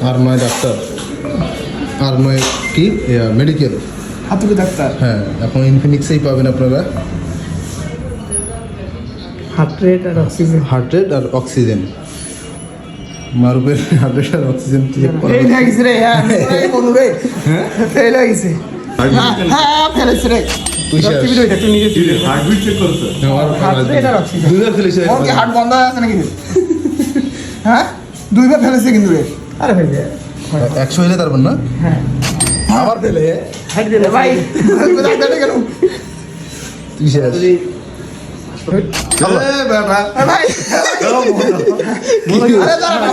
আর নয় ডাক্তার, আর নয় কি মেডিকেল হাতুড়ি ডাক্তার। হ্যাঁ, এখন ইনফিনিক্সেই পাবেন আপনারা। হার্ট রেট আর অক্সিজেন। হার্ট রেট আর অক্সিজেন, মারুফের হার্ট রেট আর অক্সিজেন চেক করা। ফেল হয়ে গেছে রে, হ্যাঁ বন্ধু রে, ফেল হয়ে গেছে। হ্যাঁ ফেল হয়েছে রে। তুই শেষ। টিভি ওইটা তুই নিজে হার্টবিট চেক করতে হার্ট রেট আর অক্সিজেন। দুইবার ফেলেছে। ওর কি হার্ট বন্ধ হয়ে আছে নাকি? হ্যাঁ দুইবার ফেলেছে কিন্তু রে। আরে ভাই 100 হইলে তারপর না? হ্যাঁ আবার ফেলে। হাইট দিলে ভাই ডাক্তারে কেন? তুই শেষ। ভাই আরে দাঁড়া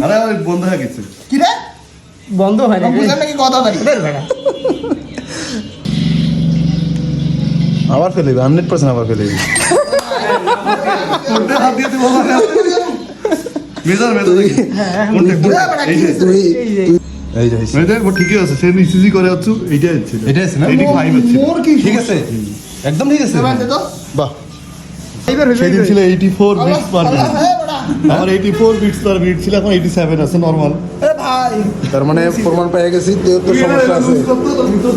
আরে ওই বন্ধ হয়ে গেছে। কি রে বন্ধ হয় না বুঝলেন নাকি কথা বলি আবার ফেলে 100% আবার ফেলে। কোনটা হাত দিয়ে বলা না মেজার দেখি কোনটা এই যে তুই এই যে মেজার ও ঠিকই আছে সেম ইসিজি করে আছো এইটা আছে এটা আছে না? 85 আছে মোর কি ঠিক আছে, একদম ঠিক আছে। তো বাহ, এইবার হয়ে সেদিন ছিল 84 বিটস পার মিনিট হ্যাঁ বড়া আমার 84 বিটস পার মিনিট ছিল এখন 87 আছে নরমাল এ ভাই তার মানে প্রমাণ পেয়ে গেছি তো সমস্যা আছে।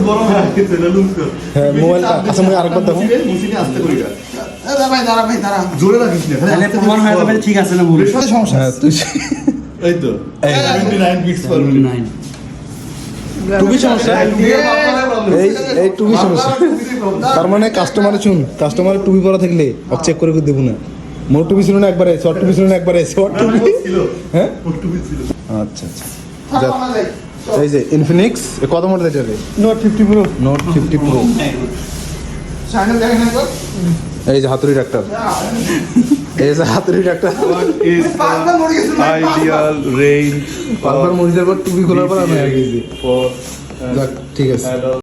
বড় হয়ে গেছে লুজ কর হ্যাঁ, মোবাইলটা আচ্ছা আমি আরেকবার দেখো। মুসিনে আস্তে করি না এ ভাই দাঁড়া জোরে রাখিস না তাহলে প্রমাণ হয়ে যাবে ঠিক আছে না ভুল সাথে সমস্যা হ্যাঁ তুই এই তো 79 বিটস পার মিনিট 9 টুবি সমস্যা, এই এই টুবি সমস্যা। তার মানে কাস্টমারে শুন, কাস্টমারের টুপি পরা থাকলে চেক করে দেবো না। মোর টুপি ছিল না একবারে, শর্ট টুপি ছিল না একবারে, শর্ট টুপি। ছিল হ্যাঁ ওটুবি ছিল আচ্ছা আচ্ছা। যাক, এই যে ইনফিনিক্স কত মডেল এটা রে? Note 50 pro note 50 pro. Channel দেখেন না তো এই যে হাতুড়ি ডাক্তার, এই যে হাতুড়ি ডাক্তার। পাঁচবার মরে গেছে ভাই, আইডিয়াল রেঞ্জ বারবার মরিদের পর টুপি খোলার পর আমি আগে গেছি। ফর যাক ঠিক আছে।